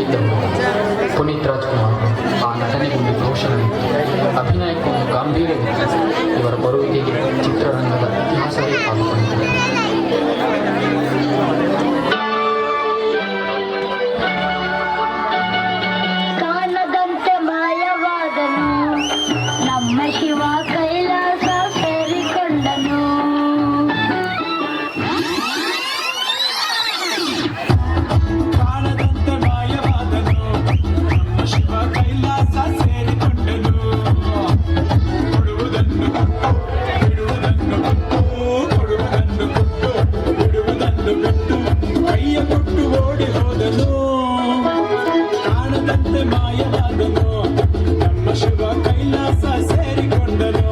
ಇದ್ದರು. ಪುನೀತ್ ರಾಜ್ಕುಮಾರ್ ಆ ನಟನೆಗೊಂದು ಘೋಷಣೆ, ಅಭಿನಯಕ್ಕೊಂದು ಗಾಂಭೀರ್ಯವಿತ್ತು. ಇವರ ಬರುವಿಕೆಗೆ ಚಿತ್ರರಂಗದ ಇತಿಹಾಸವೇ ಪಾಲ್ಗೊಂಡಿದೆ. ಕಾಣದಂತೆ ಮಾಯವಾದನು ನಮ್ಮ ಶಿವ, ಕೈಲಾಸ ಸೇರಿಕೊಂಡನು. ಕಾಣದಂತೆ ಮಾಯವಾದನು ನಮ್ಮ ಶಿವ, ಕೈಲಾಸ ಸೇರಿಕೊಂಡನು. ಕೊಡುವುದನ್ನು ಕೊಟ್ಟು ಬಿಡುವುದನ್ನು ಕೊಟ್ಟು, ಕೊಡುವುದನ್ನು ಕೊಟ್ಟು ಬಿಡುವುದನ್ನು ಬಿಟ್ಟು, ಕೈಯ ಕೊಟ್ಟು ಓಡಿ ಹೋದನು. ಕಾಣದಂತೆ ಮಾಯವಾದನು ನಮ್ಮ ಶಿವ, ಕೈಲಾಸ ಸೇರಿಕೊಂಡನು.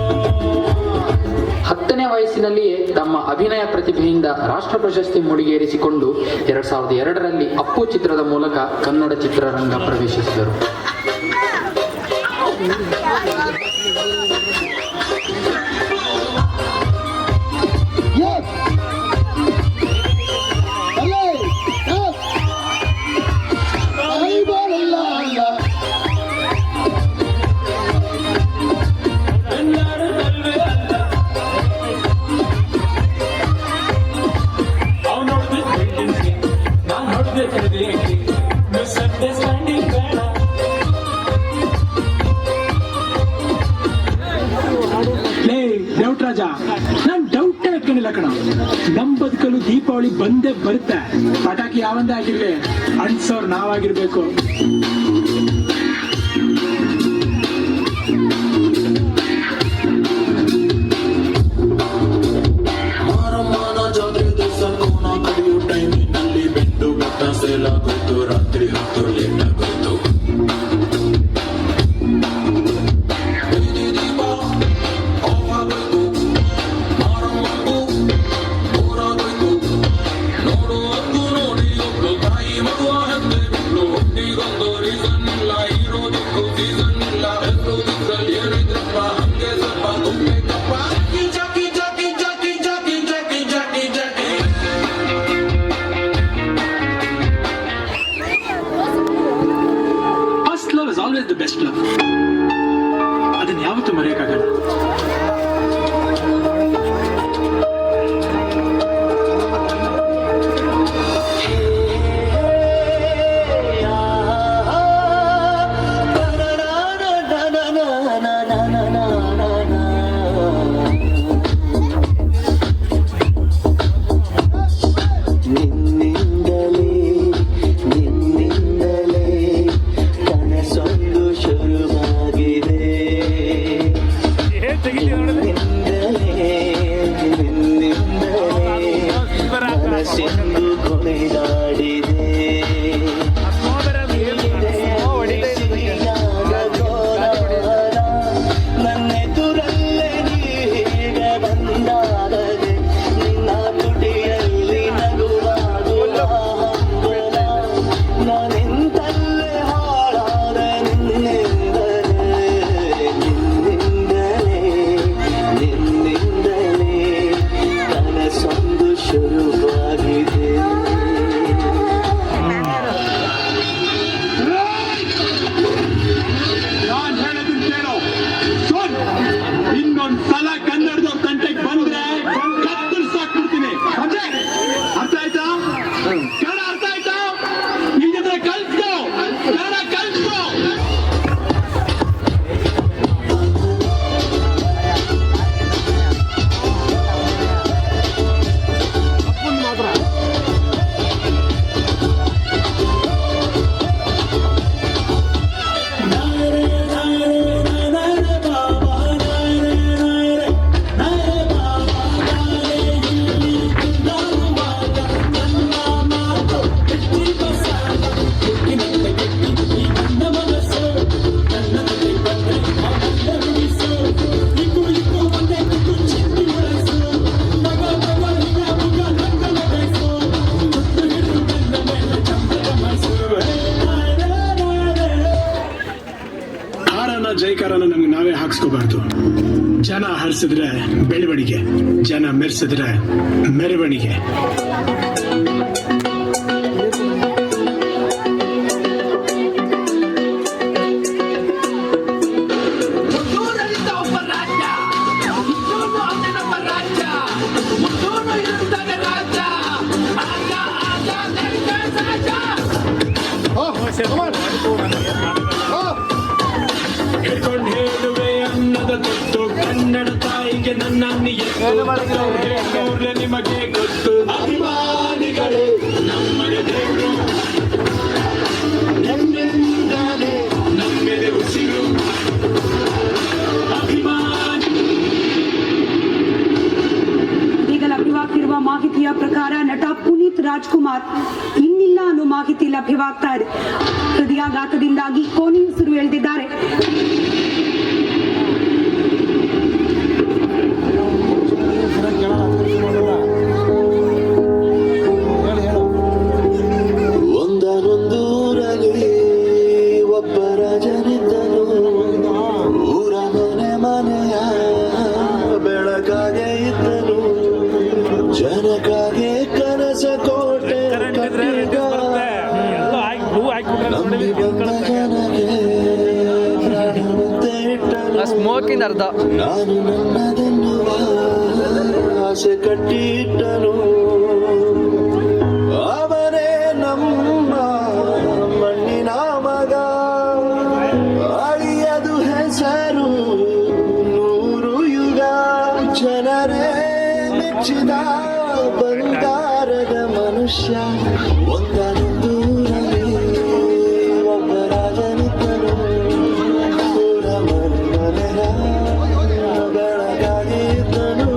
10ನೇ ವಯಸ್ಸಿನಲ್ಲಿಯೇ ತಮ್ಮ ಅಭಿನಯ ಪ್ರತಿಭೆಯಿಂದ ರಾಷ್ಟ್ರ ಪ್ರಶಸ್ತಿ ಮುಡಿಗೇರಿಸಿಕೊಂಡು 2002ರಲ್ಲಿ ಅಪ್ಪು ಚಿತ್ರದ ಮೂಲಕ ಕನ್ನಡ ಚಿತ್ರರಂಗ ಪ್ರವೇಶಿಸಿದರು. ರಾಜ, ನಾನ್ ಡೌಟ್ ಹಾಕೊಂಡಿಲ್ಲ ಕಣ. ನಮ್ ಬದುಕಲು ದೀಪಾವಳಿ ಬಂದೇ ಬರುತ್ತೆ. ಪಟಾಕಿ ಯಾವಂದೇ ಆಗಿರ್ಲಿ, ಅನ್ಸೋರ್ ನಾವಾಗಿರ್ಬೇಕು. ರಾತ್ರಿ ಹೊತ್ತು ಲೇಟ್ ಆಗೋಯ್ತು. Always the best love. ಅದನ್ನ ಯಾವತ್ತೂ ಮರೆಯಕ್ಕಾಗಲ್ಲ. ಜೈಕಾರನ ನಮ್ಗೆ ನಾವೇ ಹಾಕ್ಸ್ಕೋಬಾರ್ದು. ಜನ ಹರಿಸಿದ್ರೆ ಬೆಳವಣಿಗೆ, ಜನ ಮೆರೆಸಿದ್ರೆ ಮೆರವಣಿಗೆ. ಹೇಳ್ಕೊಂಡು ಹೇಳುವೆ ಅನ್ನದ ಗೊತ್ತು ಕನ್ನಡ ತಾಯಿಗೆ ನನ್ನ ಹೇಳೋರ್ಲೆ ನಿಮಗೆ ಗೊತ್ತು ಅಭಿಮಾನಿಗಳೇ ನಮ್ಮನೆ ದೇವರು ನಿಮ್ಮಿಂದಾನೆ ನಮ್ಮೆದೆ ಉಸಿರು ಅಭಿಮಾನಿ. ಈಗ ಲಭ್ಯವಾಗ್ತಿರುವ ಮಾಹಿತಿಯ ಪ್ರಕಾರ ನಟ ಪುನೀತ್ ರಾಜ್ಕುಮಾರ್ ಇನ್ನಿಲ್ಲ ಅನ್ನೋ ಮಾಹಿತಿ ಲಭ್ಯವಾಗ್ತಾ ಇದೆ. ಹೃದಯಾಘಾತದಿಂದಾಗಿ ಕೊನೆಯುಸಿರು ಎಳೆದಿದ್ದಾರೆ. ಒಂದನೊಂದೂರಲ್ಲಿ ಒಬ್ಬ ರಾಜನಿದ್ದನು. ಊರ ಮನೆ ಮನೆಯ ಬೆಳಕಾಗೆ ಇದ್ದನು. ಜನಕಾಗೆ ಕನಸ ಕೋಟೆ ಕಟ್ಟಿದ. ನಂಬಿ ಬಂದ ಜನಗೆ ಪ್ರಾಣವಂತೆ ಇಟ್ಟನು. ಸ್ಮೋಕಿಂದ ಅರ್ಧ ನಾನು ನನ್ನದೆನ್ನುವ ಆಸೆ ಕಟ್ಟಿಟ್ಟನು. ಅವನೇ ನಮ್ಮ ಮಣ್ಣಿನ ಮಗ. ಅಳಿಯದು ಹೆಸರು ನೂರು ಯುಗ. ಜನರೇ ಮೆಚ್ಚಿದ ಬಂಗಾರದ ಮನುಷ್ಯ. ಒಂದನೊಂದೂರಲ್ಲಿ ಒಬ್ಬ ರಾಜನಿದ್ದನು. ಊರ ಮನೆಯ ಬೆಳಕಾಗಿ ಇದ್ದನು.